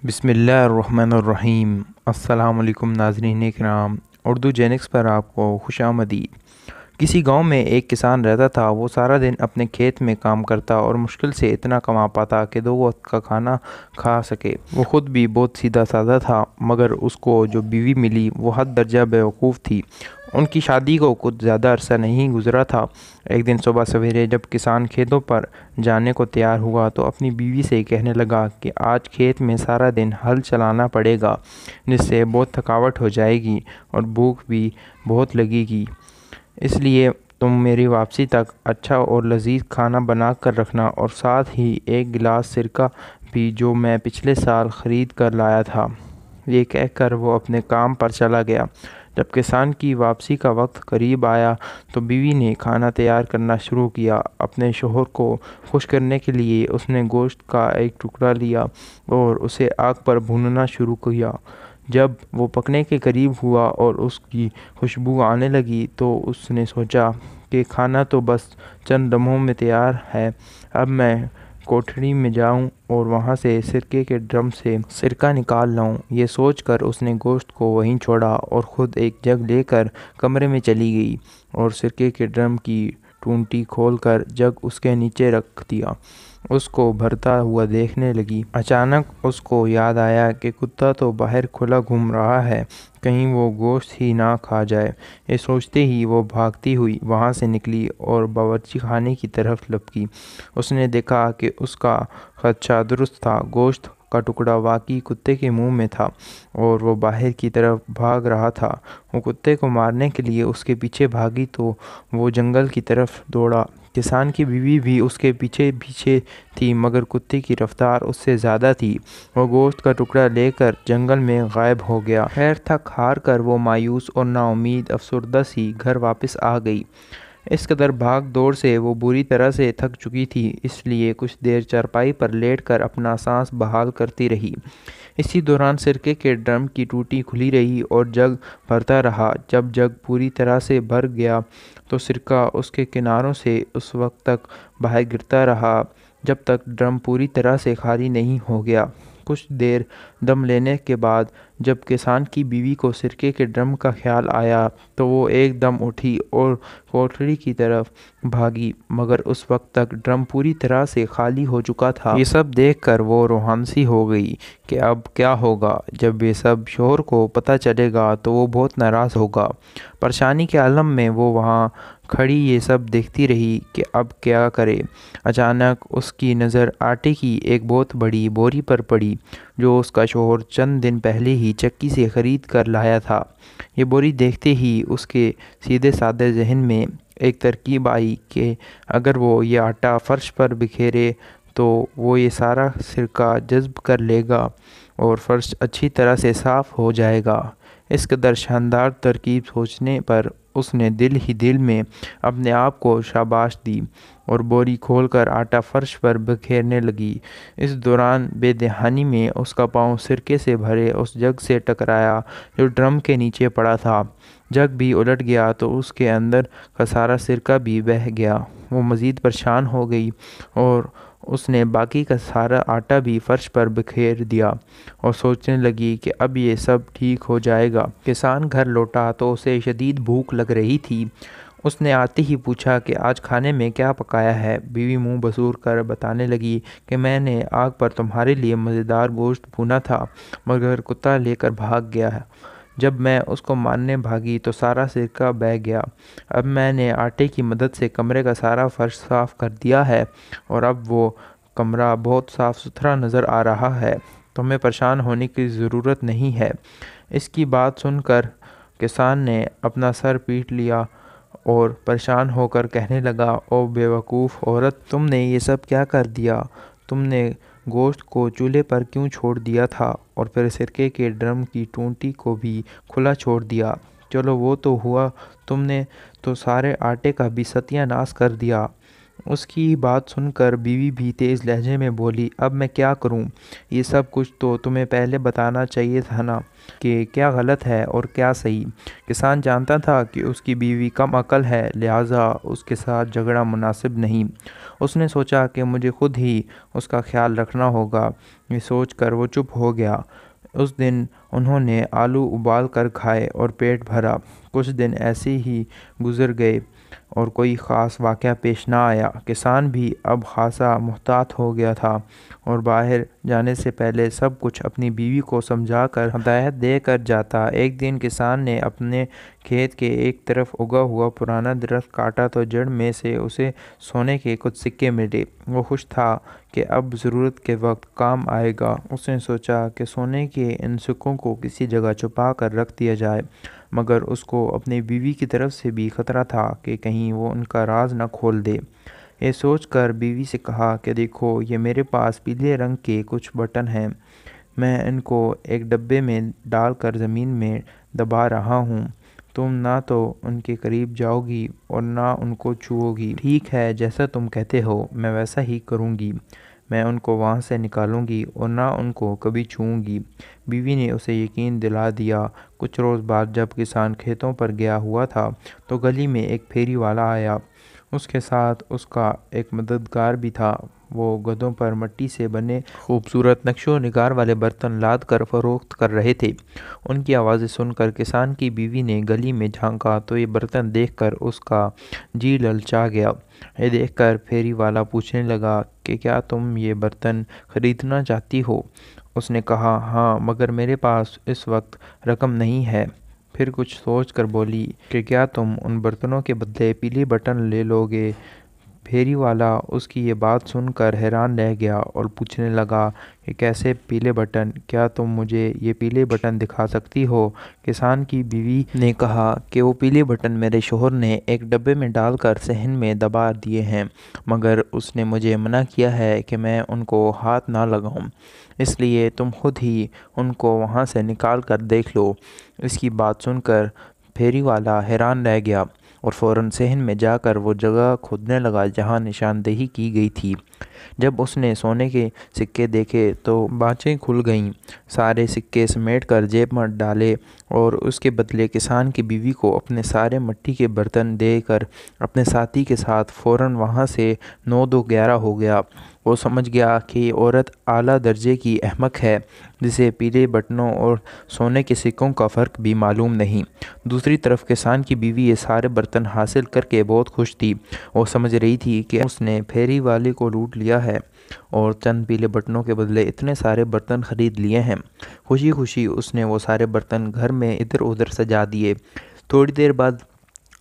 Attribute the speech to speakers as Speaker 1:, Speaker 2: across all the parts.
Speaker 1: بسم اللہ الرحمن الرحیم۔ السلام علیکم ناظرین کرام، اردو جینکس پر آپ کو خوش آمدید۔ کسی گاؤں میں ایک کسان رہتا تھا۔ وہ سارا دن اپنے کھیت میں کام کرتا اور مشکل سے اتنا کما پاتا کہ 2 وقت کا کھانا کھا سکے۔ وہ خود بھی بہت سیدھا سادہ تھا، مگر اس کو جو بیوی ملی وہ حد درجہ بیوقوف تھی۔ ان کی شادی کو کچھ زیادہ عرصہ نہیں گزرا تھا۔ ایک دن صبح سویرے جب کسان کھیتوں پر جانے کو تیار ہوا تو اپنی بیوی سے کہنے لگا کہ آج کھیت میں سارا دن ہل چلانا پڑے گا، جس سے بہت تھکاوٹ ہو جائے گی اور بھوک بھی بہت لگے گی۔ اس لیے تم میری واپسی تک اچھا اور لذیذ کھانا بنا کر رکھنا، اور ساتھ ہی ایک گلاس سرکہ بھی جو میں پچھلے سال خرید کر لایا تھا۔ یہ کہہ کر وہ اپنے کام پر چلا گیا۔ جب کسان کی واپسی کا وقت قریب آیا تو بیوی نے کھانا تیار کرنا شروع کیا۔ اپنے شوہر کو خوش کرنے کے لیے اس نے گوشت کا ایک ٹکڑا لیا اور اسے آگ پر بھوننا شروع کیا۔ جب وہ پکنے کے قریب ہوا اور اس کی خوشبو آنے لگی تو اس نے سوچا کہ کھانا تو بس چند لمحوں میں تیار ہے، اب میں کوٹھڑی میں جاؤں اور وہاں سے سرکے کے ڈرم سے سرکہ نکال لاؤں۔ یہ سوچ کر اس نے گوشت کو وہیں چھوڑا اور خود ایک جگ لے کر کمرے میں چلی گئی اور سرکے کے ڈرم کی ٹونٹی کھول کر جگ اس کے نیچے رکھ دیا۔ اس کو بھرتا ہوا دیکھنے لگی۔ اچانک اس کو یاد آیا کہ کتا تو باہر کھلا گھوم رہا ہے، کہیں وہ گوشت ہی نہ کھا جائے۔ یہ سوچتے ہی وہ بھاگتی ہوئی وہاں سے نکلی اور باورچی خانے کی طرف لپکی۔ اس نے دیکھا کہ اس کا خدشہ درست تھا، گوشت کا ٹکڑا واقعی کتے کے منہ میں تھا اور وہ باہر کی طرف بھاگ رہا تھا۔ وہ کتے کو مارنے کے لیے اس کے پیچھے بھاگی تو وہ جنگل کی طرف دوڑا۔ کسان کی بیوی بھی اس کے پیچھے پیچھے تھی، مگر کتے کی رفتار اس سے زیادہ تھی۔ وہ گوشت کا ٹکڑا لے کر جنگل میں غائب ہو گیا۔ خیر تھک ہار کر وہ مایوس اور نا امید افسردہ سی گھر واپس آ گئی۔ اس قدر بھاگ دوڑ سے وہ بری طرح سے تھک چکی تھی، اس لیے کچھ دیر چارپائی پر لیٹ کر اپنا سانس بحال کرتی رہی۔ اسی دوران سرکے کے ڈرم کی ٹوٹی کھلی رہی اور جگ بھرتا رہا۔ جب جگ پوری طرح سے بھر گیا تو سرکہ اس کے کناروں سے اس وقت تک باہر گرتا رہا جب تک ڈرم پوری طرح سے خالی نہیں ہو گیا۔ کچھ دیر دم لینے کے بعد جب کسان کی بیوی کو سرکے کے ڈرم کا خیال آیا تو وہ ایک دم اٹھی اور کوٹھڑی کی طرف بھاگی، مگر اس وقت تک ڈرم پوری طرح سے خالی ہو چکا تھا۔ یہ سب دیکھ کر وہ روحان سی ہو گئی کہ اب کیا ہوگا۔ جب یہ سب شوہر کو پتہ چلے گا تو وہ بہت ناراض ہوگا۔ پریشانی کے عالم میں وہ وہاں کھڑی یہ سب دیکھتی رہی کہ اب کیا کرے۔ اچانک اس کی نظر آٹے کی ایک بہت بڑی بوری پر پڑی جو اس کا شوہر چند دن پہلے ہی چکی سے خرید کر لایا تھا۔ یہ بوری دیکھتے ہی اس کے سیدھے سادے ذہن میں ایک ترکیب آئی کہ اگر وہ یہ آٹا فرش پر بکھیرے تو وہ یہ سارا سرکہ جذب کر لے گا اور فرش اچھی طرح سے صاف ہو جائے گا۔ اس قدر شاندار ترکیب سوچنے پر اس نے دل ہی دل میں اپنے آپ کو شاباش دی اور بوری کھول کر آٹا فرش پر بکھیرنے لگی۔ اس دوران بے دہانی میں اس کا پاؤں سرکے سے بھرے اس جگ سے ٹکرایا جو ڈرم کے نیچے پڑا تھا۔ جگ بھی الٹ گیا تو اس کے اندر کا سارا سرکہ بھی بہہ گیا۔ وہ مزید پریشان ہو گئی اور اس نے باقی کا سارا آٹا بھی فرش پر بکھیر دیا اور سوچنے لگی کہ اب یہ سب ٹھیک ہو جائے گا۔ کسان گھر لوٹا تو اسے شدید بھوک لگ رہی تھی۔ اس نے آتے ہی پوچھا کہ آج کھانے میں کیا پکایا ہے۔ بیوی منہ بسور کر بتانے لگی کہ میں نے آگ پر تمہارے لیے مزیدار گوشت بھونا تھا، مگر کتا لے کر بھاگ گیا۔ جب میں اس کو مارنے بھاگی تو سارا سرکہ بہہ گیا۔ اب میں نے آٹے کی مدد سے کمرے کا سارا فرش صاف کر دیا ہے اور اب وہ کمرہ بہت صاف ستھرا نظر آ رہا ہے۔ تمہیں پریشان ہونے کی ضرورت نہیں ہے۔ اس کی بات سن کر کسان نے اپنا سر پیٹ لیا اور پریشان ہو کر کہنے لگا، او بے وقوف عورت، تم نے یہ سب کیا کر دیا؟ تم نے گوشت کو چولہے پر کیوں چھوڑ دیا تھا اور پھر سرکے کے ڈرم کی ٹونٹی کو بھی کھلا چھوڑ دیا؟ چلو وہ تو ہوا، تم نے تو سارے آٹے کا بھی ستیہ ناش کر دیا۔ اس کی بات سن کر بیوی بھی تیز لہجے میں بولی، اب میں کیا کروں؟ یہ سب کچھ تو تمہیں پہلے بتانا چاہیے تھا نا کہ کیا غلط ہے اور کیا صحیح۔ کسان جانتا تھا کہ اس کی بیوی کم عقل ہے، لہٰذا اس کے ساتھ جھگڑنا مناسب نہیں۔ اس نے سوچا کہ مجھے خود ہی اس کا خیال رکھنا ہوگا۔ یہ سوچ کر وہ چپ ہو گیا۔ اس دن انہوں نے آلو ابال کر کھائے اور پیٹ بھرا۔ کچھ دن ایسے ہی گزر گئے اور کوئی خاص واقعہ پیش نہ آیا۔ کسان بھی اب خاصا محتاط ہو گیا تھا اور باہر جانے سے پہلے سب کچھ اپنی بیوی کو سمجھا کر ہدایت دے کر جاتا۔ ایک دن کسان نے اپنے کھیت کے ایک طرف اگا ہوا پرانا درخت کاٹا تو جڑ میں سے اسے سونے کے کچھ سکے ملے۔ وہ خوش تھا کہ اب ضرورت کے وقت کام آئے گا۔ اس نے سوچا کہ سونے کے ان سکوں کو کسی جگہ چھپا کر رکھ دیا جائے، مگر اس کو اپنی بیوی کی طرف سے بھی خطرہ تھا کہ کہیں وہ ان کا راز نہ کھول دے۔ یہ سوچ کر بیوی سے کہا کہ دیکھو، یہ میرے پاس پیلے رنگ کے کچھ بٹن ہیں، میں ان کو ایک ڈبے میں ڈال کر زمین میں دبا رہا ہوں۔ تم نہ تو ان کے قریب جاؤ گی اور نہ ان کو چھوؤ گی۔ ٹھیک ہے، جیسا تم کہتے ہو میں ویسا ہی کروں گی۔ میں ان کو وہاں سے نکالوں گی اور نہ ان کو کبھی چھوؤں گی۔ بیوی نے اسے یقین دلا دیا۔ کچھ روز بعد جب کسان کھیتوں پر گیا ہوا تھا تو گلی میں ایک پھیری والا آیا۔ اس کے ساتھ اس کا ایک مددگار بھی تھا۔ وہ گدھوں پر مٹی سے بنے خوبصورت نقش و نگار والے برتن لاد کر فروخت کر رہے تھے۔ ان کی آوازیں سن کر کسان کی بیوی نے گلی میں جھانکا تو یہ برتن دیکھ کر اس کا جی للچا گیا۔ یہ دیکھ کر پھیری والا پوچھنے لگا کہ کیا تم یہ برتن خریدنا چاہتی ہو؟ اس نے کہا ہاں، مگر میرے پاس اس وقت رقم نہیں ہے۔ پھر کچھ سوچ کر بولی کہ کیا تم ان برتنوں کے بدلے پیلے بٹن لے لو گے؟ پھیری والا اس کی یہ بات سن کر حیران رہ گیا اور پوچھنے لگا کہ کیسے پیلے بٹن؟ کیا تم مجھے یہ پیلے بٹن دکھا سکتی ہو؟ کسان کی بیوی نے کہا کہ وہ پیلے بٹن میرے شوہر نے ایک ڈبے میں ڈال کر صحن میں دبا دیے ہیں، مگر اس نے مجھے منع کیا ہے کہ میں ان کو ہاتھ نہ لگاؤں، اس لیے تم خود ہی ان کو وہاں سے نکال کر دیکھ لو۔ اس کی بات سن کر پھیری والا حیران رہ گیا اور فوراً صحن میں جا کر وہ جگہ کھودنے لگا جہاں نشاندہی کی گئی تھی۔ جب اس نے سونے کے سکے دیکھے تو بانچیں کھل گئیں۔ سارے سکے سمیٹ کر جیب میں ڈالے اور اس کے بدلے کسان کی بیوی کو اپنے سارے مٹی کے برتن دے کر اپنے ساتھی کے ساتھ فوراً وہاں سے 9-2-11 ہو گیا۔ وہ سمجھ گیا کہ یہ عورت اعلیٰ درجے کی احمق ہے، جسے پیلے بٹنوں اور سونے کے سکوں کا فرق بھی معلوم نہیں۔ دوسری طرف کسان کی بیوی یہ سارے برتن حاصل کر کے بہت خوش تھی۔ وہ سمجھ رہی تھی کہ اس نے پھیری والے کو لوٹ لیا ہے اور چند پیلے بٹنوں کے بدلے اتنے سارے برتن خرید لیے ہیں۔ خوشی خوشی اس نے وہ سارے برتن گھر میں ادھر ادھر سجا دیے۔ تھوڑی دیر بعد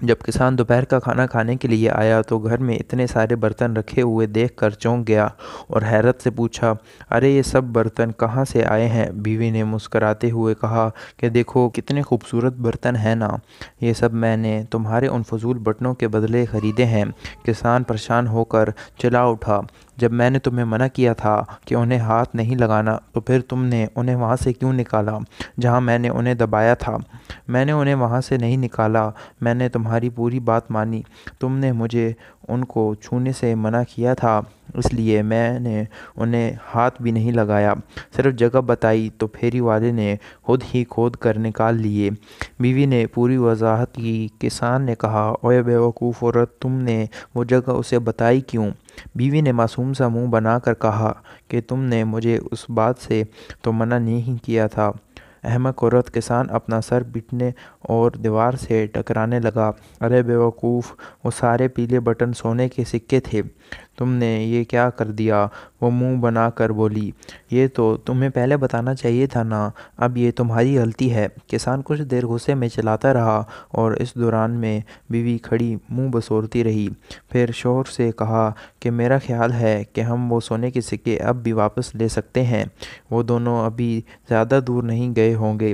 Speaker 1: جب کسان دوپہر کا کھانا کھانے کے لیے آیا تو گھر میں اتنے سارے برتن رکھے ہوئے دیکھ کر چونک گیا اور حیرت سے پوچھا، ارے یہ سب برتن کہاں سے آئے ہیں؟ بیوی نے مسکراتے ہوئے کہا کہ دیکھو کتنے خوبصورت برتن ہیں نا، یہ سب میں نے تمہارے ان فضول بٹنوں کے بدلے خریدے ہیں۔ کسان پریشان ہو کر چلا اٹھا، جب میں نے تمہیں منع کیا تھا کہ انہیں ہاتھ نہیں لگانا تو پھر تم نے انہیں وہاں سے کیوں نکالا جہاں میں نے انہیں دبایا تھا؟ میں نے انہیں وہاں سے نہیں نکالا، میں نے تمہاری پوری بات مانی۔ تم نے مجھے ان کو چھونے سے منع کیا تھا، اس لیے میں نے انہیں ہاتھ بھی نہیں لگایا، صرف جگہ بتائی تو پھیری والے نے خود ہی کھود کر نکال لیے۔ بیوی نے پوری وضاحت کی۔ کسان نے کہا، اوے بے وقوف عورت، تم نے وہ جگہ اسے بتائی کیوں؟ بیوی نے معصوم سا منہ بنا کر کہا کہ تم نے مجھے اس بات سے تو منع نہیں کیا تھا۔ احمق عورت! کسان اپنا سر پیٹنے اور دیوار سے ٹکرانے لگا۔ ارے بے وقوف، وہ سارے پیلے بٹن سونے کے سکے تھے، تم نے یہ کیا کر دیا؟ وہ منہ بنا کر بولی، یہ تو تمہیں پہلے بتانا چاہیے تھا نا، اب یہ تمہاری غلطی ہے۔ کسان کچھ دیر غصے میں چلاتا رہا اور اس دوران میں بیوی کھڑی منہ بسورتی رہی۔ پھر شوہر سے کہا کہ میرا خیال ہے کہ ہم وہ سونے کے سکے اب بھی واپس لے سکتے ہیں، وہ دونوں ابھی زیادہ دور نہیں گئے ہوں گے۔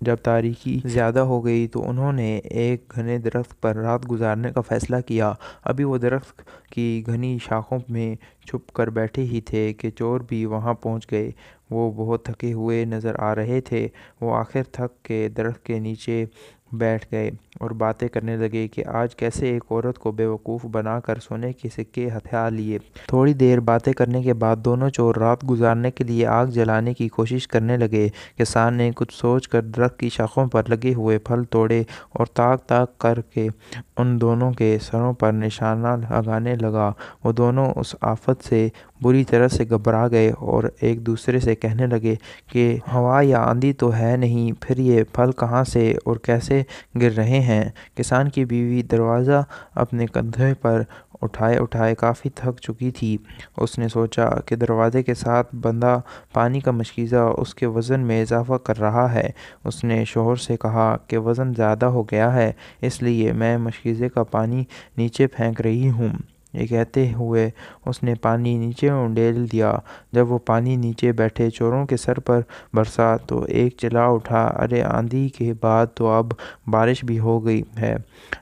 Speaker 1: جب تاریکی زیادہ ہو گئی تو انہوں نے ایک گھنے درخت پر رات گزارنے کا فیصلہ کیا۔ ابھی وہ درخت کی گھنی شاخوں میں چھپ کر بیٹھے ہی تھے کہ چور بھی وہاں پہنچ گئے۔ وہ بہت تھکے ہوئے نظر آ رہے تھے۔ وہ آخر تھک کے درخت کے نیچے بیٹھ گئے اور باتیں کرنے لگے کہ آج کیسے ایک عورت کو بیوقوف بنا کر سونے کے سکے ہتھیار لیے۔ تھوڑی دیر باتیں کرنے کے بعد دونوں چور رات گزارنے کے لیے آگ جلانے کی کوشش کرنے لگے۔ کسان نے کچھ سوچ کر درخت کی شاخوں پر لگے ہوئے پھل توڑے اور تاک تاک کر کے ان دونوں کے سروں پر نشانہ لگانے لگا۔ وہ دونوں اس آفت سے بری طرح سے گھبرا گئے اور ایک دوسرے سے کہنے لگے کہ ہوا یا آندھی تو ہے نہیں، پھر یہ پھل کہاں سے اور کیسے گر رہے ہیں؟ کسان کی بیوی دروازہ اپنے کندھے پر اٹھائے اٹھائے کافی تھک چکی تھی۔ اس نے سوچا کہ دروازے کے ساتھ بندھا پانی کا مشکیزہ اس کے وزن میں اضافہ کر رہا ہے۔ اس نے شوہر سے کہا کہ وزن زیادہ ہو گیا ہے، اس لیے میں مشکیزے کا پانی نیچے پھینک رہی ہوں۔ یہ کہتے ہوئے اس نے پانی نیچے انڈیل دیا۔ جب وہ پانی نیچے بیٹھے چوروں کے سر پر برسا تو ایک چلا اٹھا، ارے آندھی کے بعد تو اب بارش بھی ہو گئی ہے۔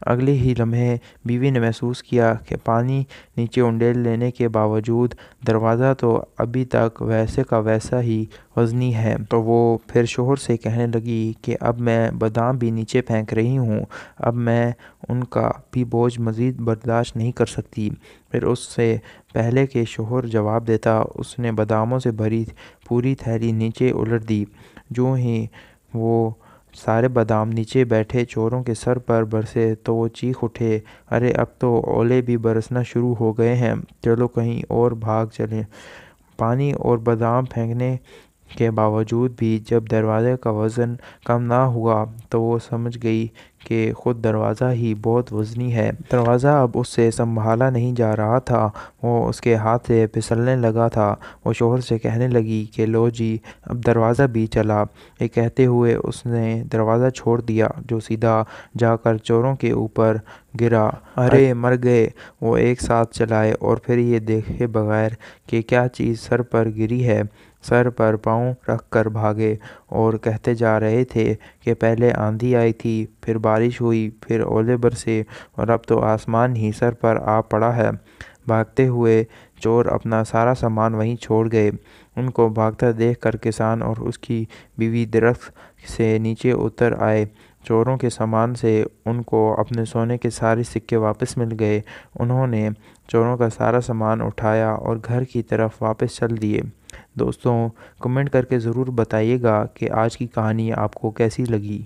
Speaker 1: اگلے ہی لمحے بیوی نے محسوس کیا کہ پانی نیچے انڈیل لینے کے باوجود دروازہ تو ابھی تک ویسے کا ویسا ہی وزنی ہے۔ تو وہ پھر شوہر سے کہنے لگی کہ اب میں بادام بھی نیچے پھینک رہی ہوں، اب میں ان کا بھی بوجھ مزید برداشت نہیں کر سکتی۔ پھر اس سے پہلے کہ شوہر جواب دیتا اس نے باداموں سے بھری پوری تھیلی نیچے الٹ دی۔ جوں ہی وہ سارے بادام نیچے بیٹھے چوروں کے سر پر برسے تو وہ چیخ اٹھے، ارے اب تو اولے بھی برسنا شروع ہو گئے ہیں، چلو کہیں اور بھاگ چلیں۔ پانی اور بادام پھینکنے کے باوجود بھی جب دروازے کا وزن کم نہ ہوا تو وہ سمجھ گئی کہ خود دروازہ ہی بہت وزنی ہے۔ دروازہ اب اس سے سنبھالا نہیں جا رہا تھا، وہ اس کے ہاتھ سے پھسلنے لگا تھا۔ وہ شوہر سے کہنے لگی کہ لو جی، اب دروازہ بھی چلا۔ یہ کہتے ہوئے اس نے دروازہ چھوڑ دیا جو سیدھا جا کر چوروں کے اوپر گرا۔ ارے مر گئے! وہ ایک ساتھ چلائے اور پھر یہ دیکھے بغیر کہ کیا چیز سر پر گری ہے، سر پر پاؤں رکھ کر بھاگے اور کہتے جا رہے تھے کہ پہلے آندھی آئی تھی، پھر بارش ہوئی، پھر اولے برسے اور اب تو آسمان ہی سر پر آ پڑا ہے۔ بھاگتے ہوئے چور اپنا سارا سامان وہیں چھوڑ گئے۔ ان کو بھاگتا دیکھ کر کسان اور اس کی بیوی درخت سے نیچے اتر آئے۔ چوروں کے سامان سے ان کو اپنے سونے کے سارے سکے واپس مل گئے۔ انہوں نے چوروں کا سارا سامان اٹھایا اور گھر کی طرف واپس چل دیے۔ دوستوں، کمنٹ کر کے ضرور بتائیے گا کہ آج کی کہانی آپ کو کیسی لگی۔